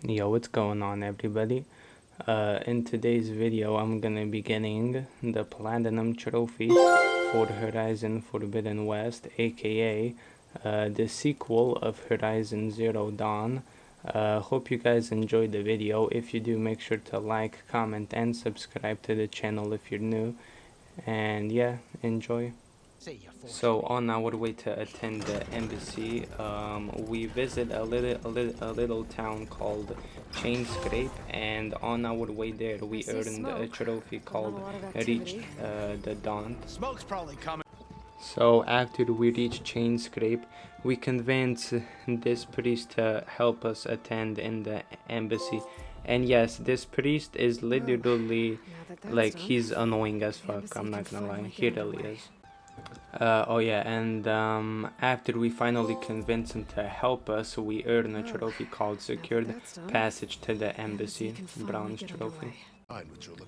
Yo, what's going on, everybody? In today's video, I'm gonna be getting the Platinum Trophy for Horizon Forbidden West, aka the sequel of Horizon Zero Dawn. Hope you guys enjoyed the video. If you do, make sure to like, comment, and subscribe to the channel if you're new. And yeah, enjoy. So on our way to attend the embassy, we visit a little town called Chainscrape, and on our way there, we earned a trophy called Reach the Dawn. Smoke's probably coming. So after we reach Chainscrape, we convince this priest to help us attend in the embassy. And yes, this priest is literally like he's annoying as fuck. I'm not gonna lie, he really is. Oh yeah, and after we finally convince him to help us, we earn a trophy called Secured Passage to the Embassy, Bronze Trophy.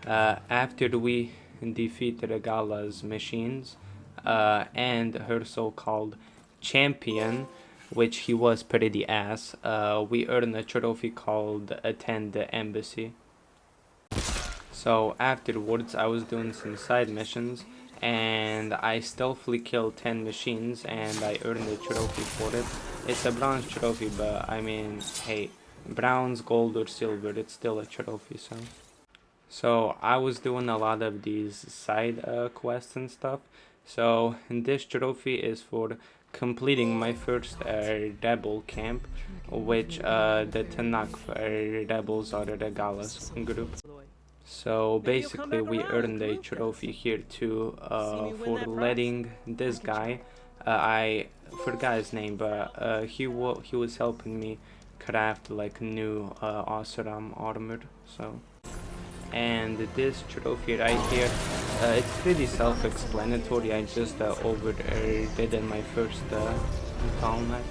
After we defeat Regala's machines and her so-called champion, which he was pretty ass, we earn a trophy called Attend the Embassy. So afterwards, I was doing some side missions, and I stealthily killed 10 machines, and I earned a trophy for it. It's a bronze trophy, but I mean, hey, bronze, gold, or silver, it's still a trophy, so I was doing a lot of these side quests and stuff. So this trophy is for completing my first rebel camp, which the Tanakh rebels are the Regala's group. So basically we earned a trophy here too for letting this guy, I forgot his name, but he was helping me craft like new Asuram armor. So, and this trophy right here, it's pretty self-explanatory. I just overdid in my first talent.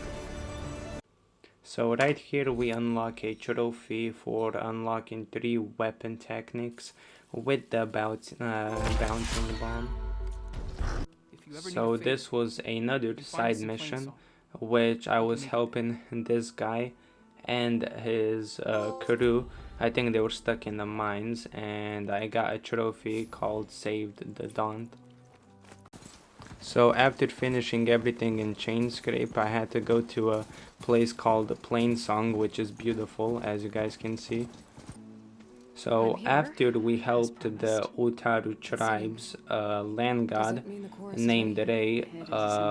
So right here we unlock a trophy for unlocking 3 weapon techniques with the bouncing bomb. So this was another side mission, which I was helping this guy and his crew. I think they were stuck in the mines, and I got a trophy called Saved the Dawn. So after finishing everything in Chainscrape, I had to go to a place called Plainsong, which is beautiful, as you guys can see. So after we helped the Utaru tribe's land god named Rei,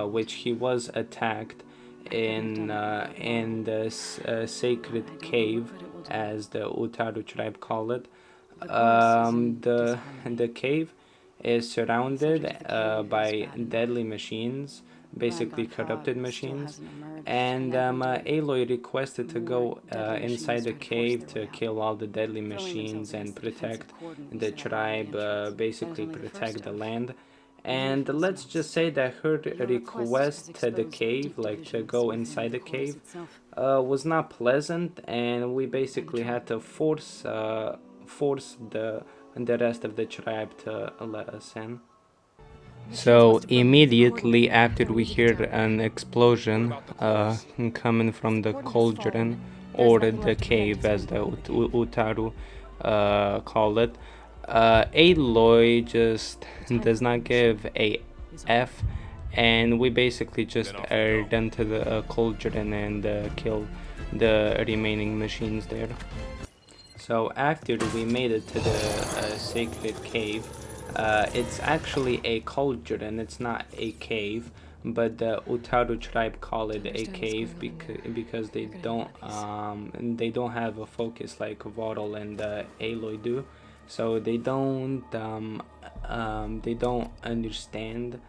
which he was attacked in the sacred cave, as the Utaru tribe call it. The cave is surrounded by deadly machines, basically corrupted machines, and Aloy requested to go inside the cave to kill all the deadly machines and protect the tribe, basically protect the land. And let's just say that her request to the cave, like to go inside the cave, was not pleasant, and we basically had to force the rest of the tribe to let us in. So immediately after we hear an explosion coming from the cauldron, or the cave as the Utaru call it, Aloy just does not give a F, and we basically just aired into the cauldron and kill the remaining machines there. So after we made it to the sacred cave, it's actually a cauldron, it's not a cave, but the Utaru tribe call it a cave because they don't have a focus like Varl and Aloy do, so they don't understand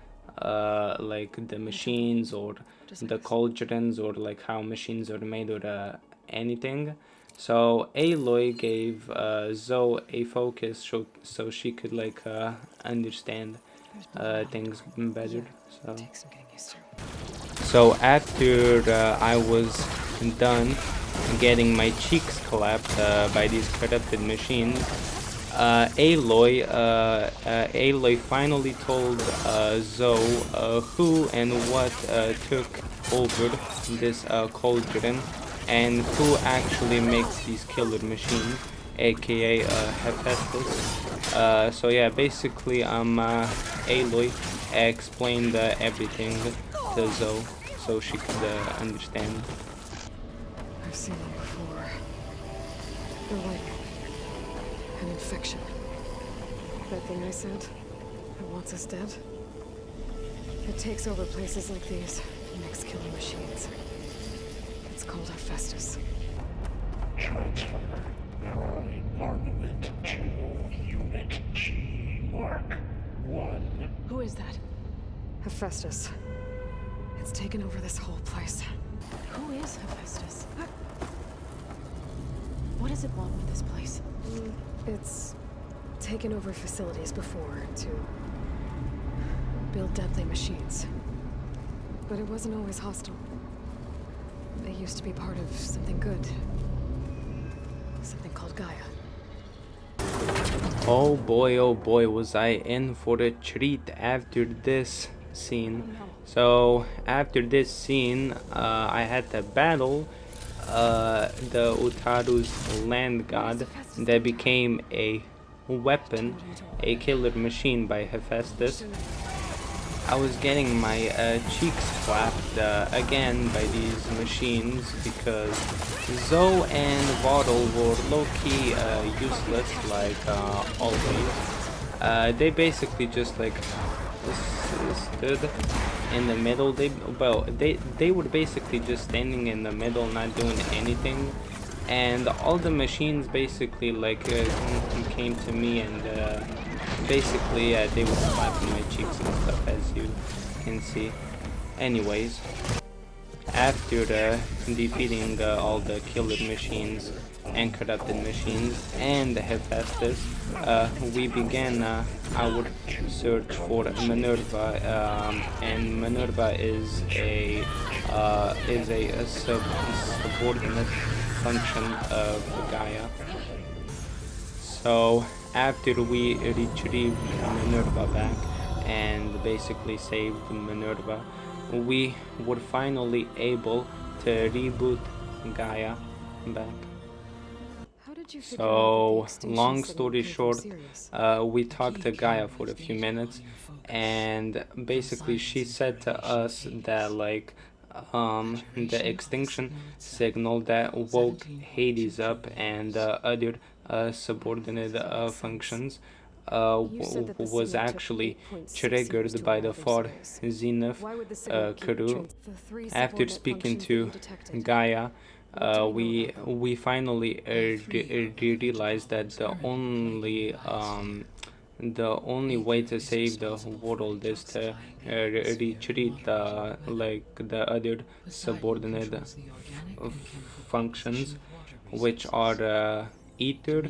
like the machines or the cauldrons, or like how machines are made, or anything. So Aloy gave Zoe a focus so she could like understand things better. So after I was done getting my cheeks clapped by these corrupted machines, Aloy finally told Zoe who and what took over this cauldron. and who actually makes these killer machines, aka Hephaestus. So yeah, basically Aloy explained everything to Zoe so she could understand. I've seen them before. They're like an infection. That thing I sent, that wants us dead. It takes over places like these, and makes killing machines. It's called Hephaestus. Transfer Prime Armament to Unit G Mark 1. Who is that? Hephaestus. It's taken over this whole place. Who is Hephaestus? What does it want with this place? It's taken over facilities before to build deadly machines. But it wasn't always hostile. They used to be part of something good. Something called Gaia. Oh boy, was I in for a treat after this scene. So after this scene, I had to battle the Utaru's land god that became a weapon, a killer machine by Hephaestus. I was getting my cheeks slapped again by these machines because Zoe and Waddle were low-key useless, like always. They basically just like stood in the middle. They were basically just standing in the middle, not doing anything. And all the machines basically like came to me and basically they were slapping my cheeks and stuff, as you can see. Anyways, after defeating all the killer machines and corrupted machines and Hephaestus, we began our search for Minerva, and Minerva is a subordinate function of Gaia. So after we retrieved Minerva back and basically saved Minerva, we were finally able to reboot Gaia back. So long story short, we talked to Gaia for a few minutes, and basically she said to us that like the extinction signal that woke Hades up and other subordinate functions was actually triggered by the far Zenith crew. After speaking to Gaia, we finally realized that the only way to save the world is to retreat the other subordinate functions, which are Ether,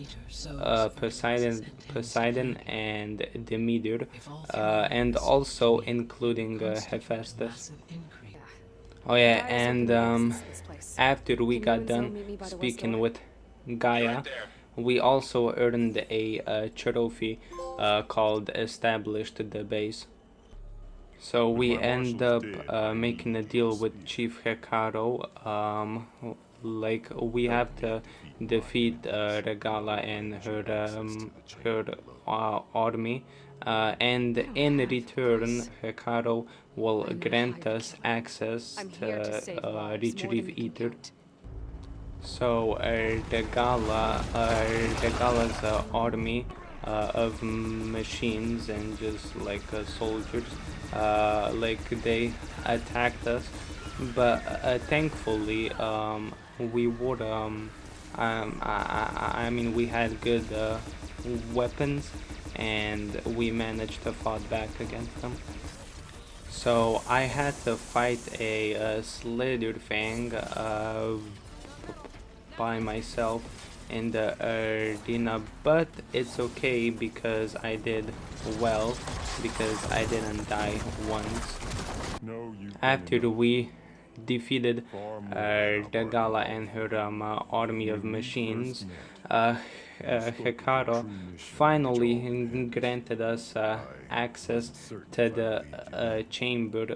Poseidon, and Demeter, and also including Hephaestus. Oh yeah, and after we got done speaking with Gaia, we also earned a trophy called Established the Base. So we end up making a deal with Chief Hekaro. Like we have to defeat Regala and her army, and in return Hekaro will grant us access to retrieve Ether. So Regala's army of machines and just like soldiers, like they attacked us, but thankfully we were I mean we had good weapons and we managed to fight back against them. So I had to fight a Slither Fang by myself in the arena, but it's okay because I did well, because I didn't die once. After we defeated Dagala and her army of machines, Hekaro finally granted us access to the chamber,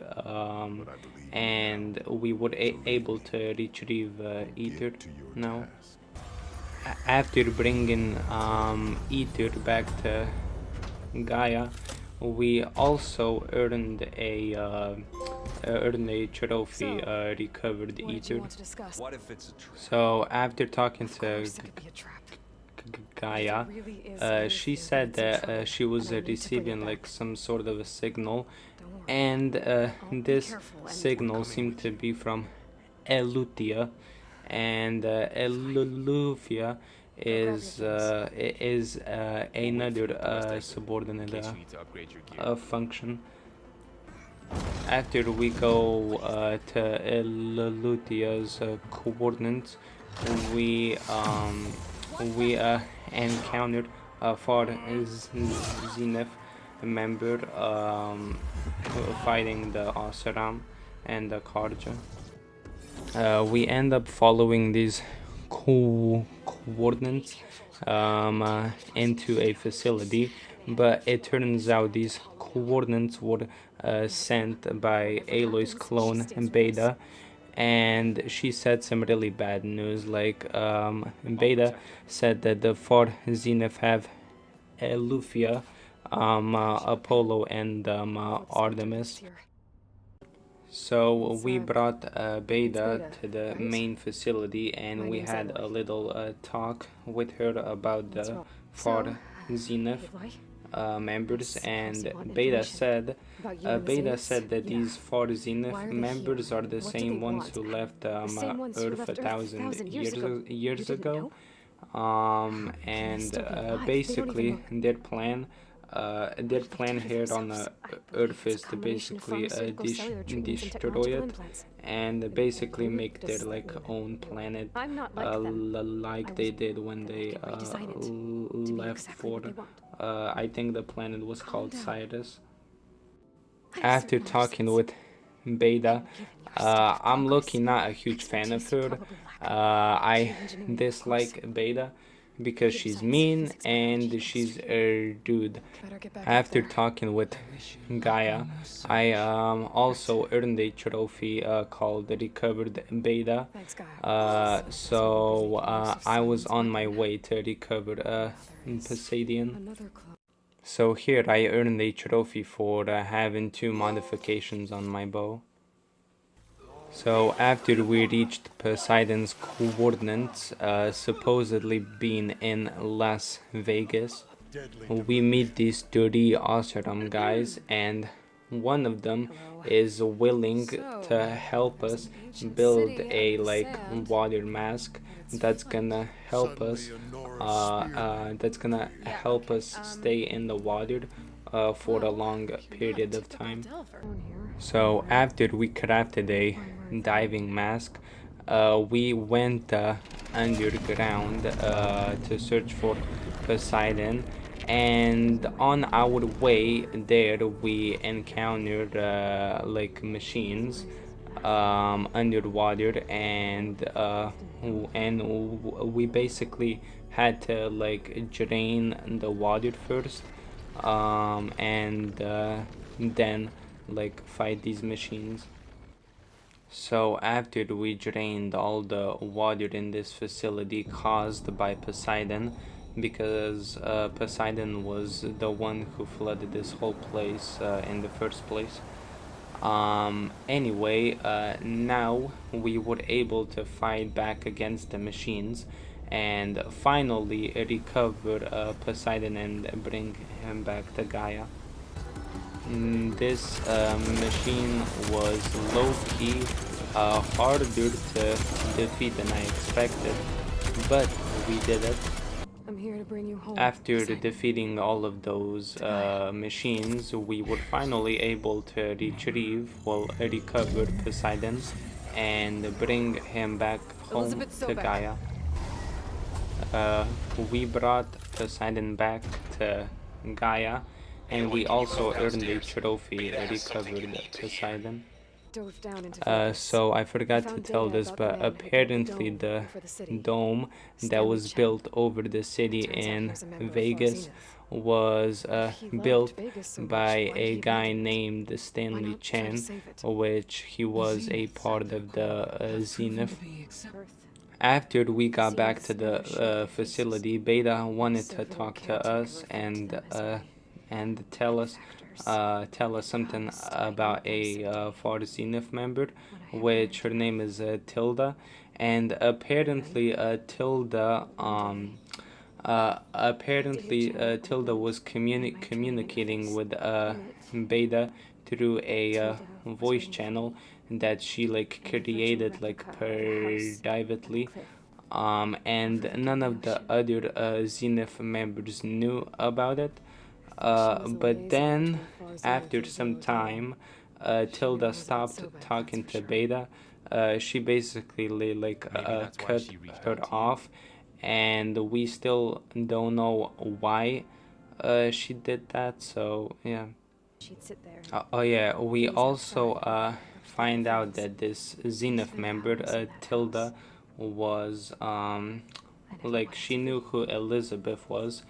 and we were able to retrieve Ether now. After bringing Ether back to Gaia, we also earned a trophy, recovered What did you Ether. want to discuss? What if it's a trap? So after talking Of to course it could be a trap. Gaia, If it really is Earth, she then said it's in that trouble, she was and I need to bring it receiving back. like some sort of a signal, Don't worry. and be this careful and- signal seemed to be from Elutia, and Elufia is another subordinate In case you need to upgrade your gear. function. After we go to Elutia's coordinates, we encountered a Far Zenith member fighting the Asaram and the Karja. We end up following these coordinates into a facility, but it turns out these coordinates were sent by Aloy's clone Beta, and she said some really bad news. Like Beta said that the Far Zenith have Elufia, Apollo, and Artemis. Here. So we It's, brought Beta Beta, to the right? main facility, and My we name's had a Aloy. little talk with her about What's the wrong? Far So, Zenith Aloy, members, Suppose you and want Beta information said about you and the Beta Zeniths? said that Yeah. these Far Zenith Why are they members here? are the What do same they ones want? who left The same ones who Earth left a Earth thousand years You years didn't ago. know? And still be alive? They don't basically even their plan here on themselves. I Earth believe is it's a to combination of basically pharmaceutical, cellular treatments, and destroy technological it implants. and basically Who make their does- like own planet, I'm not like them. like I they was did when gonna they redesign it to be left exactly for what they want. I think the planet was Calm called down. Cyrus. I'm After certain talking there's- with Beta, Given your state of I'm progress, lucky not a huge fan of expertise you her. probably lack. I Geoengineering, of dislike Beta because Computer she's science, mean physics, biology, and she's chemistry. a dude. Better get back After up there. talking with Gaia, I also earned a trophy called Recovered Beta. Thanks, Gaia. So I was on my way to recover Poseidon. Another club. So here I earned a trophy for having 2 modifications on my bow. So after we reached Poseidon's coordinates, supposedly being in Las Vegas, we meet these dirty Oseram guys, and one of them is willing to help us build a like water mask that's gonna help us stay in the water for a long period of time. Down here. So after we crafted a diving mask, we went underground to search for Poseidon, and on our way there we encountered like machines underwater, and we basically had to like drain the water first, and then like fight these machines. So after we drained all the water in this facility caused by Poseidon, because Poseidon was the one who flooded this whole place in the first place. Anyway, now we were able to fight back against the machines and finally recover Poseidon and bring him back to Gaia. This machine was low-key harder to defeat than I expected, but we did it. I'm here to bring you home. After Poseidon. defeating all of those machines, we were finally able to recover Poseidon and bring him back home Elizabeth to Sobek. Gaia. We brought Poseidon back to Gaia, and we also earned a trophy recovered Poseidon. dove down into Vegas. So I forgot to Found tell data this, about but the man who built apparently the the dome over the city. dome that Stanley was Chen. built over the city Turns out he in was a member of Vegas Zenith. was If he loved built Vegas so much, by why did a he guy abandon it? named Why Stanley not try to Chen, save it? which he was a part of the Zenith. After we got back to the facility, Beta wanted to talk to us and tell us something about a fourth Zenith member, which her name is Tilda, and apparently Tilda was communicating with Beta through a voice channel that she like created like privately, and none of the other Zenith members knew about it. But then, after some time, Tilda stopped talking to Beta. She basically like Maybe that's why cut she reached her out to you. off, and we still don't know why she did that. So yeah. She'd sit there. Oh yeah, we also find out that this Zenith member, Tilda, was like she knew who Elizabeth was,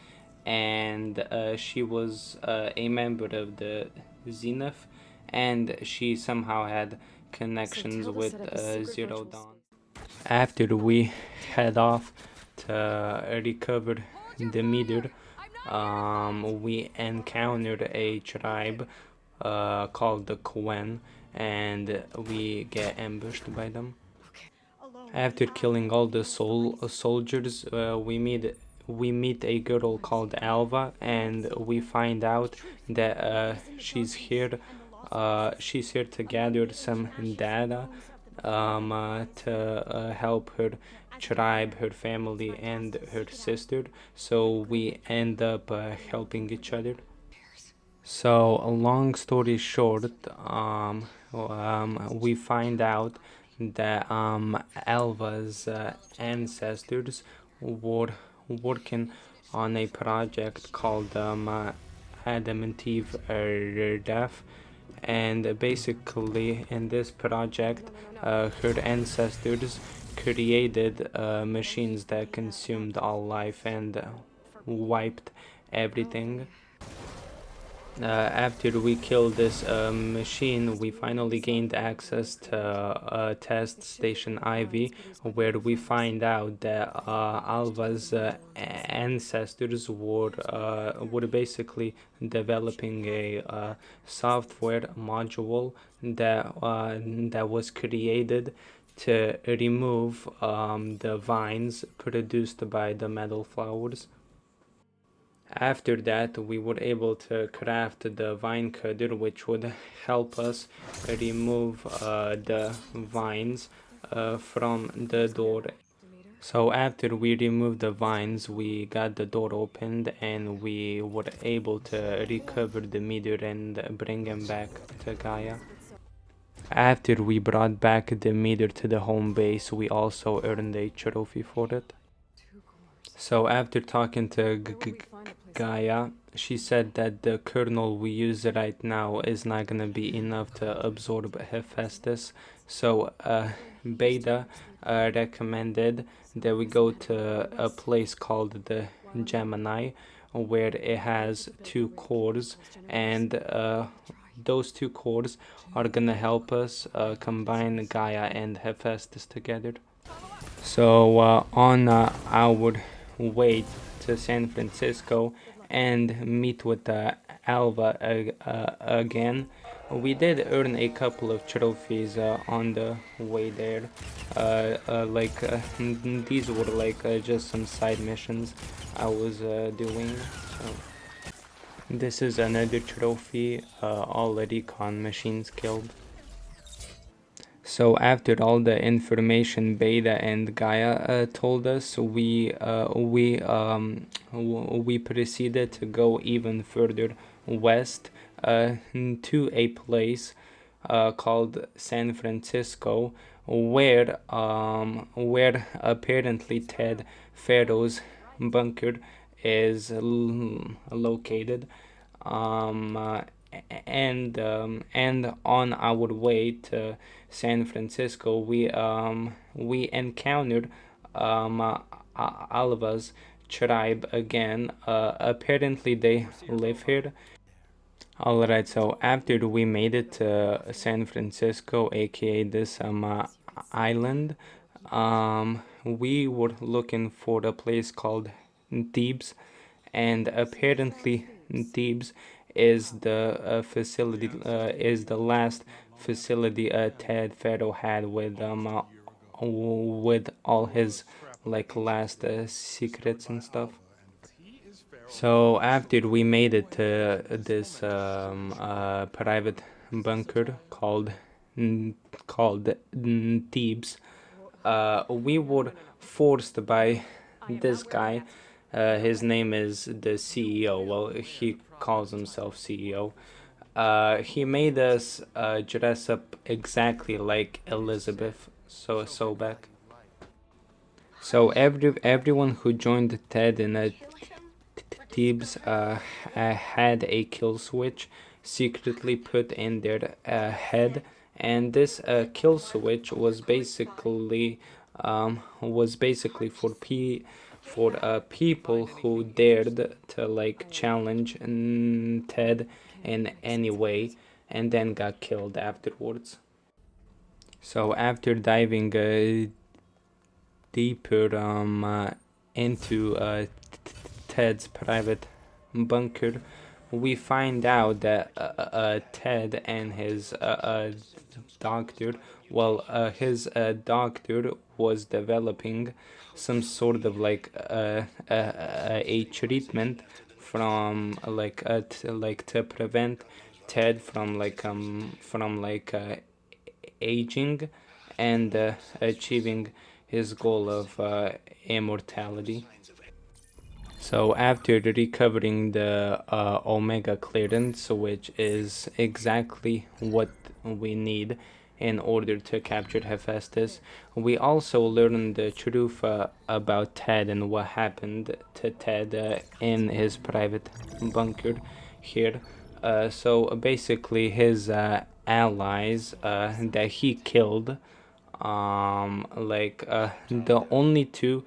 and she was a member of the Zenith, and she somehow had connections Tilda with set up a secret Zero virtual Dawn. After we head off to recover the meter, we encountered a tribe called the Quen, and we get ambushed by them. After killing all the soldiers, we meet a girl called Alva, and we find out that she's here to gather some data to help her tribe, her family, and her sister. So we end up helping each other. So, long story short, we find out that Alva's ancestors were working on a project called Adam and Eve Death, and basically in this project, her ancestors created machines that consumed all life and wiped everything. After we killed this machine, we finally gained access to test station Ivy, where we find out that Alva's ancestors were basically developing a software module that was created to remove the vines produced by the metal flowers. After that, we were able to craft the vine cutter, which would help us remove the vines from the door. So after we removed the vines, we got the door opened and we were able to recover the meter and bring him back to Gaia. After we brought back the meter to the home base, we also earned a trophy for it. So after talking to Gaia, she said that the kernel we use right now is not gonna be enough to absorb Hephaestus. So Beta recommended that we go to a place called the Gemini, where it has two cores, and those two cores are gonna help us combine Gaia and Hephaestus together. So on our way to San Francisco and meet with Alva again, we did earn a couple of trophies on the way there. These were just some side missions I was doing. So this is another trophy, all the recon machines killed. So after all the information Beta and Gaia told us, we proceeded to go even further west to a place called San Francisco, where apparently Ted Pharaoh's bunker is located. and on our way to San Francisco, we encountered Alva's tribe again. Apparently, they live here. Alright, so after we made it to San Francisco, aka this island, we were looking for a place called Thebes, and apparently Thebes is the facility, is the last facility Ted Faro had with all his like last secrets and stuff. So after we made it to this private bunker called Thebes, we were forced by this guy. His name is the CEO. Well, he calls himself CEO. He made us dress up exactly like Elizabeth Sobek. So everyone who joined Ted in Thebes had a kill switch secretly put in their head, and this kill switch was basically for people who dared to like challenge Ted in any way, and then got killed afterwards. So after diving deeper into Ted's private bunker, we find out that Ted and his doctor, his doctor was developing some sort of like a treatment from to prevent Ted from aging and achieving his goal of immortality. So after recovering the Omega clearance, which is exactly what we need in order to capture Hephaestus, we also learned the truth about Ted and what happened to Ted in his private bunker here. So basically his allies that he killed, the only two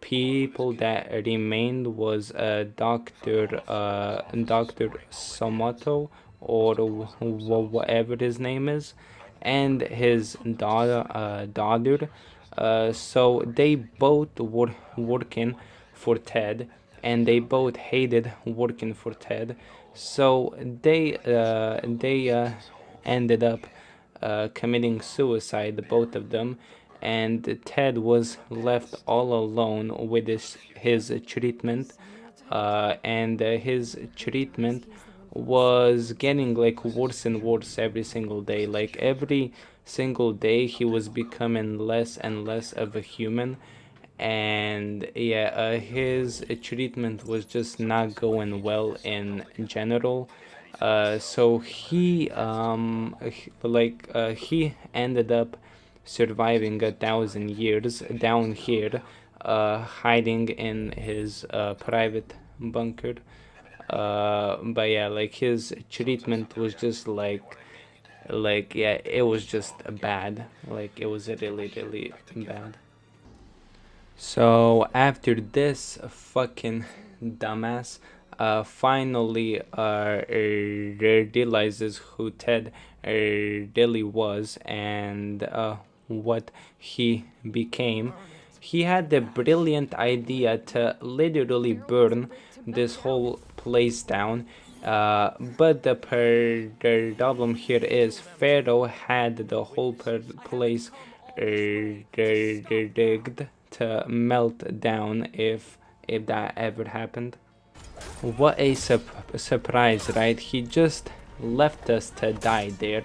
people that remained was Dr. Somoto, or whatever his name is, and his daughter. So they both were working for Ted, and they both hated working for Ted. So they ended up committing suicide, both of them, and Ted was left all alone with his treatment, and his treatment was getting like worse and worse every single day. Like every single day, he was becoming less and less of a human, and yeah, his treatment was just not going well in general. So he ended up surviving 1,000 years down here, hiding in his private bunker. But yeah, like his treatment was just yeah, it was just bad. Like it was really really bad. So after this fucking dumbass finally realizes who Ted really was and what he became, he had the brilliant idea to literally burn this whole place down. But the problem here is Pharaoh had the whole place rigged to melt down if that ever happened. What a surprise, right? He just left us to die there.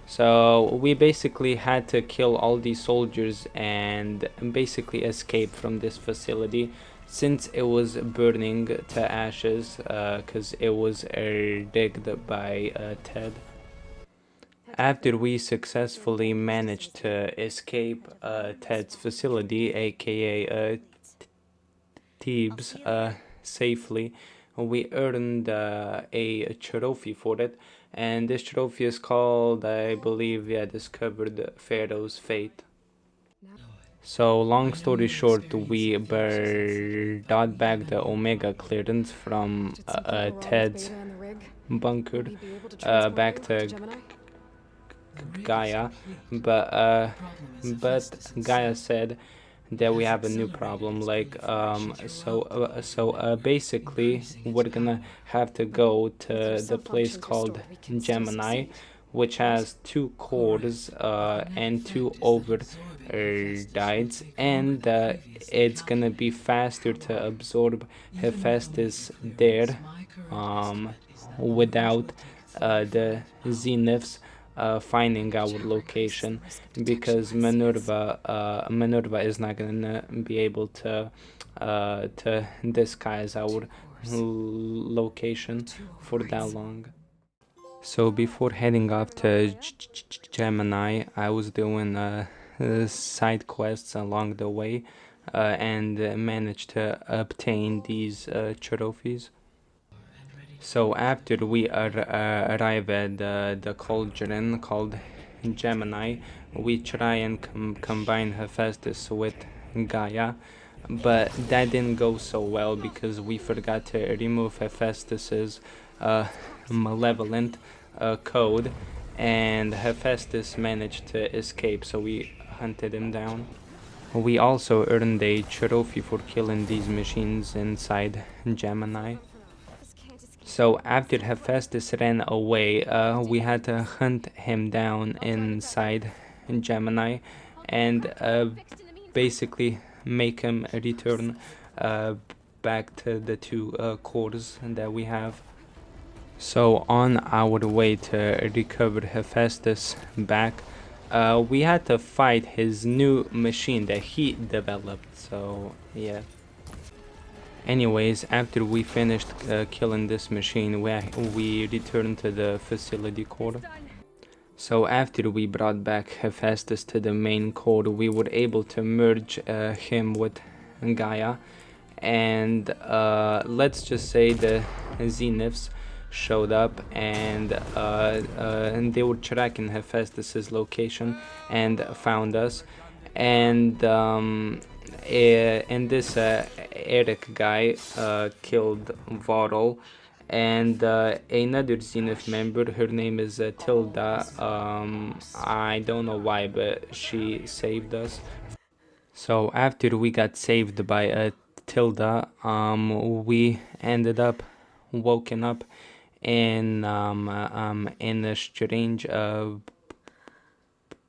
So we basically had to kill all these soldiers and basically escape from this facility since it was burning to ashes, because it was rigged by Ted. After we successfully managed to escape Ted's facility, aka Thebes, safely, we earned a trophy for it, and this trophy is called, I believe, yeah, discovered Pharaoh's fate. So long story short, we brought back the Omega clearance from Did something go wrong with Ted's Beta and the rig? bunker Would he be able to transport back you to Gemini? Gaia, but Gaia said that we have a new problem. Like, basically, we're gonna have to go to the place called Gemini, which has 2 cores and 2 overrides, and it's gonna be faster to absorb Hephaestus there, without the Zeniths finding our location, because Minerva is not gonna be able to disguise our location for that long. So before heading off to Gemini, I was doing side quests along the way, and managed to obtain these trophies. So after we arrive at the cauldron called Gemini, we try and combine Hephaestus with Gaia, but that didn't go so well because we forgot to remove Hephaestus's malevolent code, and Hephaestus managed to escape, so we hunted him down. We also earned a trophy for killing these machines inside Gemini. So after Hephaestus ran away, we had to hunt him down inside Gemini, and basically make him return back to the 2 cores that we have. So on our way to recover Hephaestus back, we had to fight his new machine that he developed, so yeah. Anyways, after we finished killing this machine, we returned to the facility core. So after we brought back Hephaestus to the main core, we were able to merge him with Gaia, and let's just say the Zeniths showed up, and they were tracking Hephaestus's location and found us, and this Eric guy killed Varol, and another Zenith member, her name is Tilda. I don't know why, but she saved us. So after we got saved by Tilda, we ended up woken up in a strange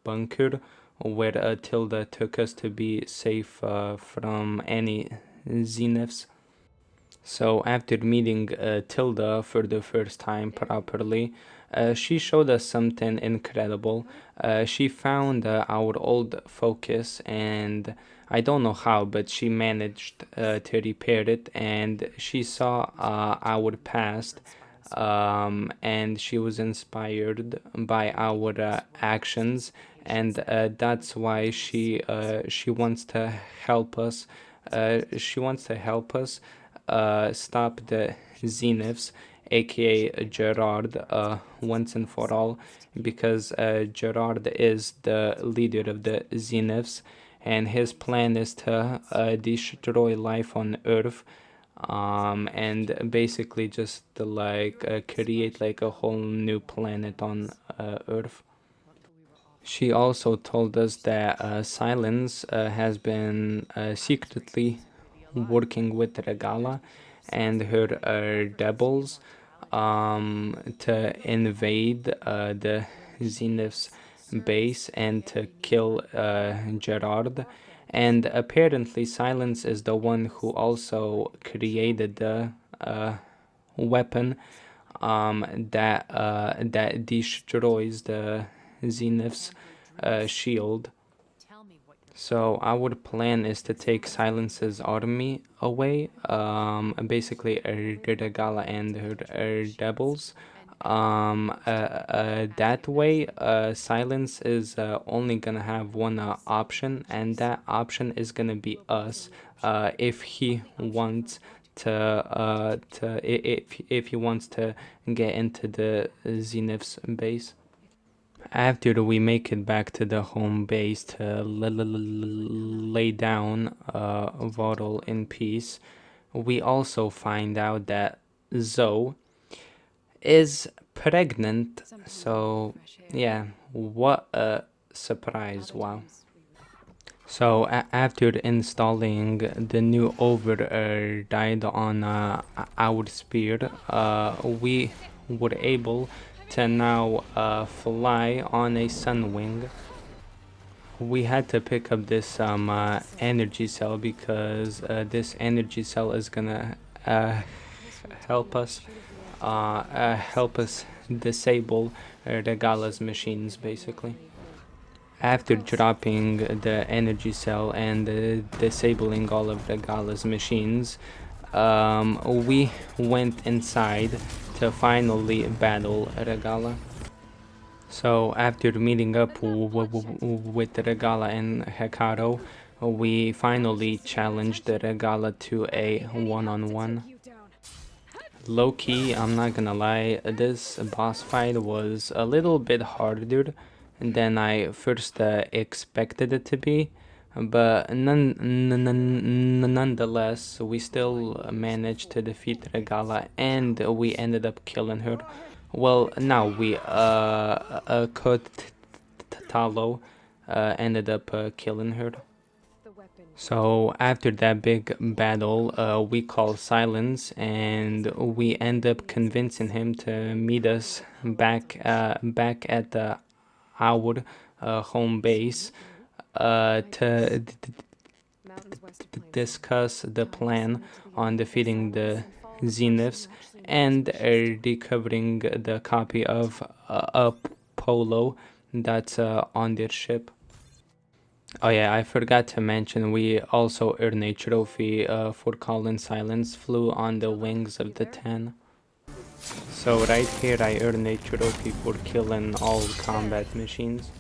bunker where Tilda took us to be safe from any Zeniths. So after meeting Tilda for the first time properly, she showed us something incredible. She found our old focus, and I don't know how, but she managed to repair it, and she saw our past, and she was inspired by our actions, and that's why she wants to help us. She wants to help us stop the Zeniths, aka Gerard, once and for all, because Gerard is the leader of the Zeniths, and his plan is to destroy life on Earth, and basically just to create like a whole new planet on Earth. She also told us that Silence has been secretly working with Regala and her devils to invade the Zenith's base and to kill Gerard. And apparently Silence is the one who also created the weapon that destroys the Zenith's shield. So our plan is to take Silence's army away, basically Regala and her devils. That way, Silence is only gonna have one option, and that option is gonna be us, if he wants if he wants to get into the Zenith's base. After we make it back to the home base to lay down Vodal in peace, we also find out that Zoe is pregnant. So yeah, what a surprise! Wow. So after installing the new override on our spear, we were able to now fly on a sunwing. We had to pick up this energy cell because this energy cell is gonna help us disable Regala's machines, basically. After dropping the energy cell and disabling all of Regala's machines, we went inside to finally battle Regala. So after meeting up with Regala and Hekarro, we finally challenged Regala to a one-on-one. Low-key, I'm not gonna lie, this boss fight was a little bit harder than I first expected it to be, but nonetheless, we still managed to defeat Regala and we ended up killing her. Well, now we Kotalo ended up killing her. So after that big battle, we call Silence, and we end up convincing him to meet us back at our home base to discuss the plan on defeating the Zeniths and recovering the copy of Polo that's on their ship. Oh yeah, I forgot to mention, we also earned a trophy for calling Silence flew on the wings of the 10. So right here I earned a trophy for killing all combat machines.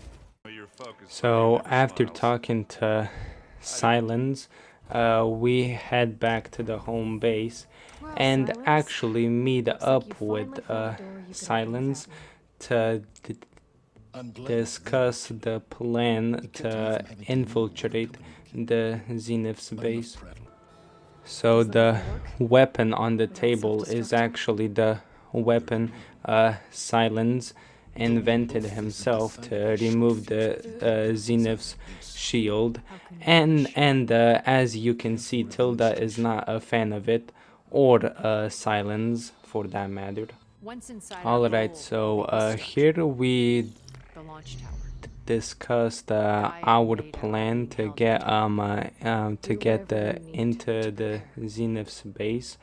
So after talking to Silence, we head back to the home base and actually meet up with Silence to discuss the plan to infiltrate the Zenith's base. So the weapon on the table is actually the weapon Silence invented himself to remove the Zenith's shield, and as you can see, Tilda is not a fan of it, or Silence for that matter. Alright, so here we discussed our plan to get into the Zenith's base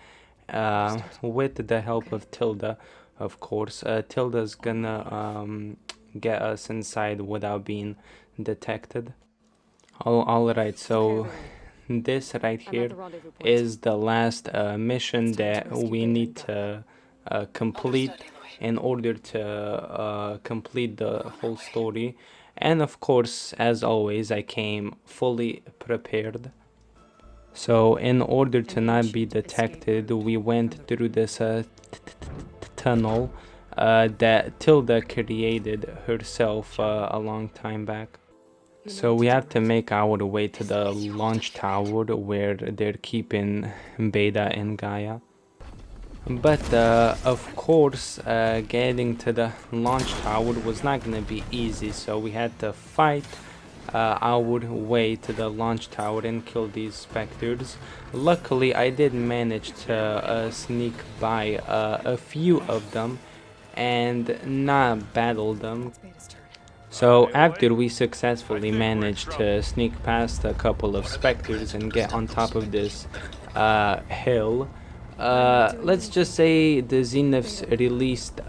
with the help of Tilda, of course. Tilda's gonna get us inside without being detected. Alright, so this right here is the last mission that we need to complete in order to complete the whole story. And of course, as always, I came fully prepared. So in order to not be detected, we went through this tunnel that Tilda created herself a long time back. So we have to make our way to the launch tower where they're keeping Beta and Gaia. But of course, getting to the launch tower was not going to be easy, so we had to fight our way to the launch tower and kill these specters. Luckily, I did manage to sneak by a few of them and not battle them. So after we successfully managed to sneak past a couple of specters and get on top of this hill, let's just say the Zeniths released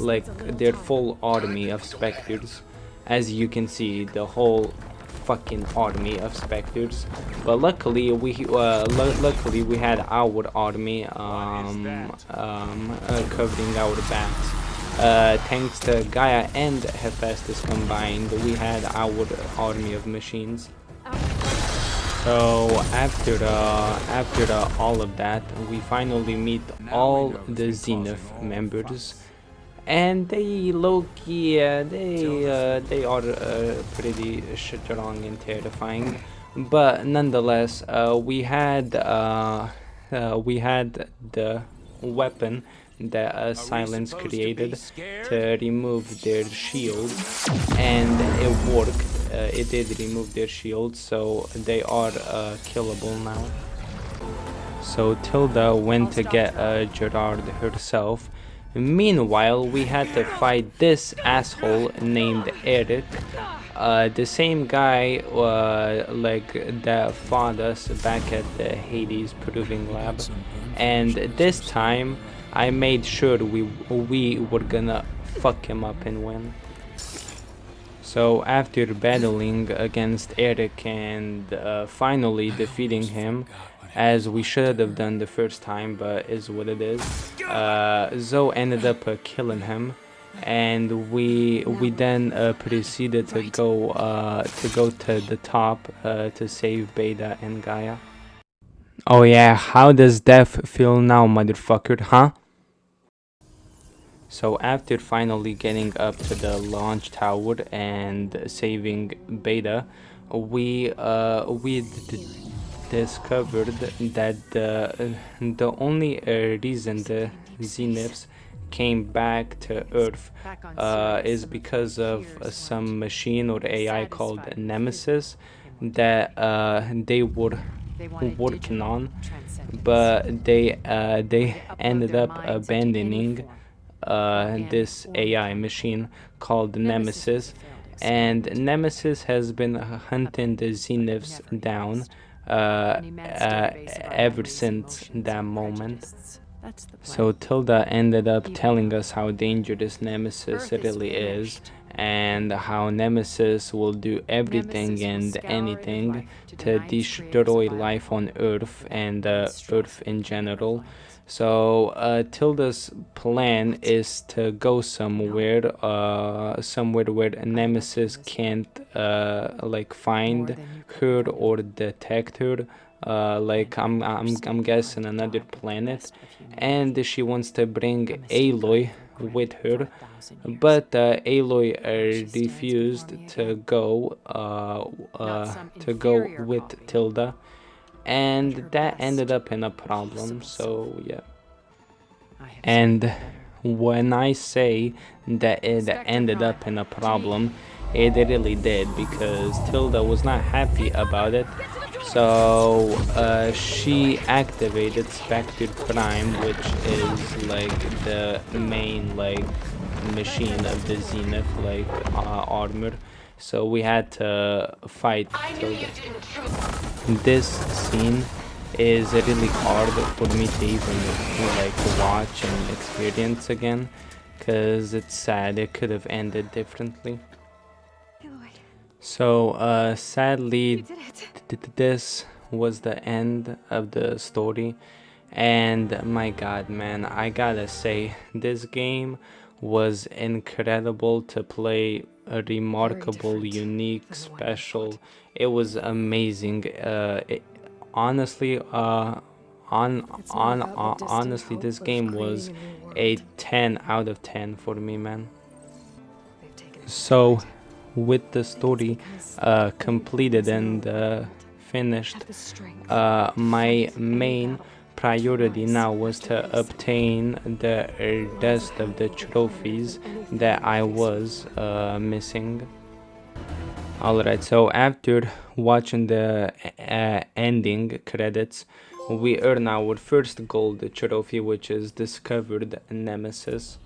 like their full army of specters. As you can see, the whole fucking army of specters. But luckily we had our army covering our backs. Thanks to Gaia and Hephaestus combined, we had our army of machines. So after all of that, we finally meet all the Zenith members, and they low-key, they are pretty strong and terrifying, but nonetheless, we had the weapon that Silence created to remove their shield, and it worked. It did remove their shield, so they are killable now. So Tilda went to get Gerard herself. Meanwhile, we had to fight this asshole named Eric, the same guy like that fought us back at the Hades Proving Lab, and this time I made sure we were gonna fuck him up and win. So after battling against Eric and finally defeating him, as we should have done the first time, but is what it is, Zoe ended up killing him, and we then proceeded to go to the top to save Beta and Gaia. Oh yeah, how does death feel now, motherfucker, huh? So after finally getting up to the launch tower and saving Beta, we discovered that the only reason the Zeniths came back to Earth is because of some machine or AI called Nemesis that they were working on, but they ended up abandoning this AI machine called Nemesis, and Nemesis has been hunting the Zeniths down ever since that moment. So Tilda ended up telling us how dangerous Nemesis really is, and how Nemesis will do everything and anything to destroy life on Earth and Earth in general. So Tilda's plan is to go somewhere where Nemesis can't like find her or detect her. Like I'm guessing another planet, and she wants to bring Aloy with her, but Aloy refused to go with Tilda, and that ended up in a problem. So yeah. And when I say that it ended up in a problem, it really did, because Tilda was not happy about it. So she activated Spectre Prime, which is like the main like machine of the Zenith like armor. So we had to fight Tilda. This scene is really hard for me to even like watch and experience again, because it's sad. It could have ended differently. So sadly, this was the end of the story, and my god, man, I gotta say, this game was incredible to play, remarkable, unique, special. It was amazing. Honestly, honestly, this game was a 10 out of 10 for me, man. So with the story completed and finished, my main priority now was to obtain the rest of the trophies that I was missing. Alright, so after watching the ending credits, we earn our first gold trophy, which is Discovered Nemesis.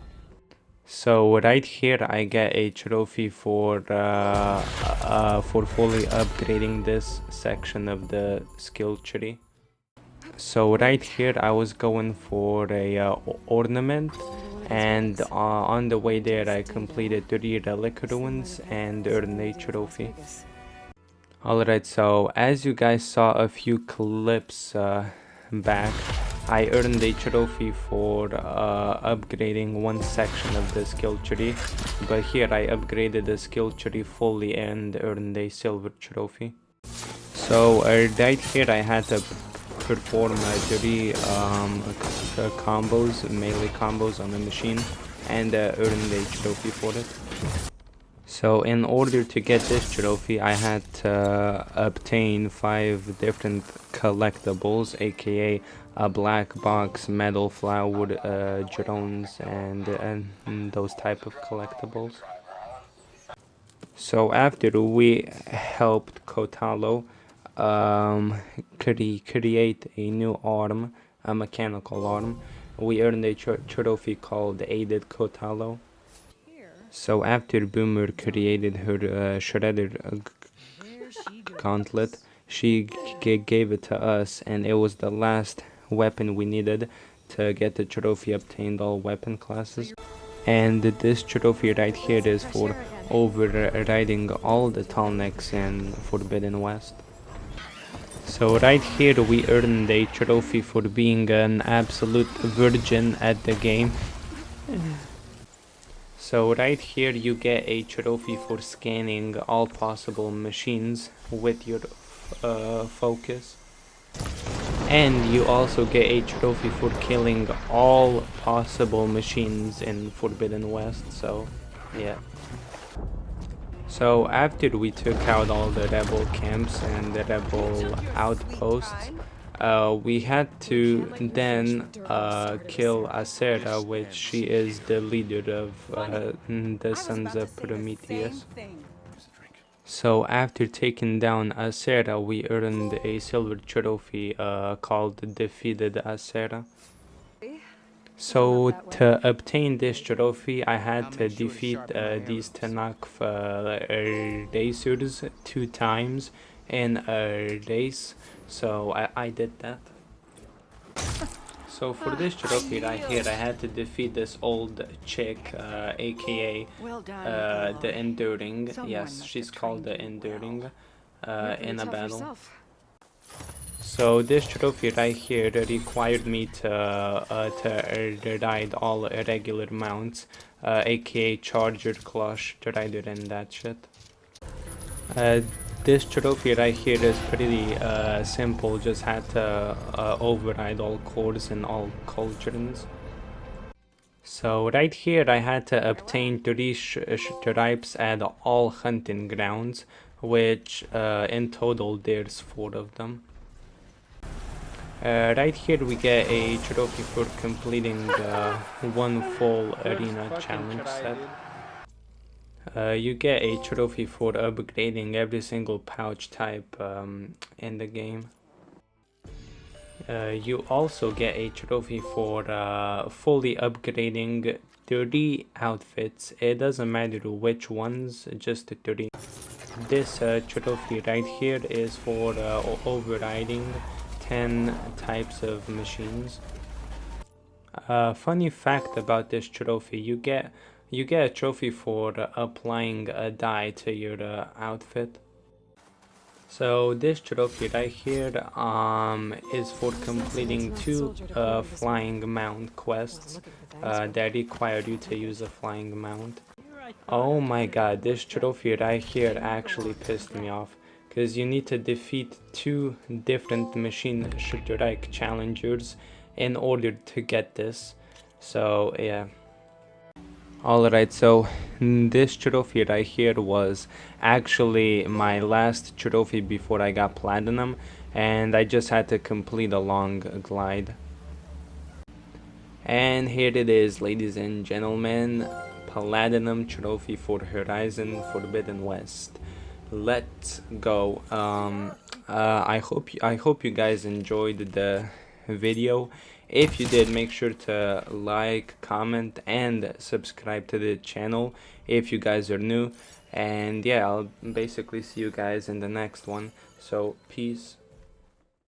So right here I get a trophy for fully upgrading this section of the skill tree. So right here I was going for a ornament, and on the way there I completed 3 relic ruins and earned a trophy. Alright, so as you guys saw a few clips back, I earned a trophy for upgrading one section of the skill tree, but here I upgraded the skill tree fully and earned a silver trophy. So right here I had to perform three combos, melee combos on the machine, and earn the trophy for it. So in order to get this trophy, I had to obtain 5 different collectibles, aka a black box, metal flower, drones, and those type of collectibles. So after we helped Kotalo create a new arm, a mechanical arm, we earned a trophy called Aided Kotalo. So after Boomer created her shredder gauntlet, she gave it to us, and it was the last weapon we needed to get the trophy obtained all weapon classes. And this trophy right here is for overriding all the tallnecks in Forbidden West. So right here we earned a trophy for being an absolute virgin at the game. So right here you get a trophy for scanning all possible machines with your focus. And you also get a trophy for killing all possible machines in Forbidden West, so yeah. So after we took out all the rebel camps and the rebel outposts, we had to then kill Acera, which she is the leader of the Sons of Prometheus. So after taking down Acera, we earned a silver trophy called Defeated Acera. So to obtain this trophy, I had to defeat these Tanakh racers 2 times in a race, so I did that. So for this trophy right here, I had to defeat this old chick, aka the Enduring. Yes, she's called the Enduring in a battle. So this trophy right here required me to ride all irregular mounts, aka Charger, Clutch, Rider, and that shit. This trophy right here is pretty simple, just had to override all cores and all cauldrons. So right here I had to obtain 3 stripes at all hunting grounds, which in total there's 4 of them. Right here we get a trophy for completing one full arena challenge set. You get a trophy for upgrading every single pouch type in the game. You also get a trophy for fully upgrading 30 outfits. It doesn't matter which ones, just 30. This trophy right here is for overriding 10 types of machines. Funny fact about this trophy, you get a trophy for applying a dye to your outfit. So this trophy right here is for completing 2 flying mount quests that require you to use a flying mount. Oh my god, this trophy right here actually pissed me off, because you need to defeat 2 different machine strike challengers in order to get this. So yeah. Alright, so this trophy right here was actually my last trophy before I got platinum, and I just had to complete a long glide. And here it is, ladies and gentlemen, platinum trophy for Horizon Forbidden West. Let's go. I hope you guys enjoyed the video. If you did, make sure to like, comment, and subscribe to the channel if you guys are new. And yeah, I'll basically see you guys in the next one. So peace.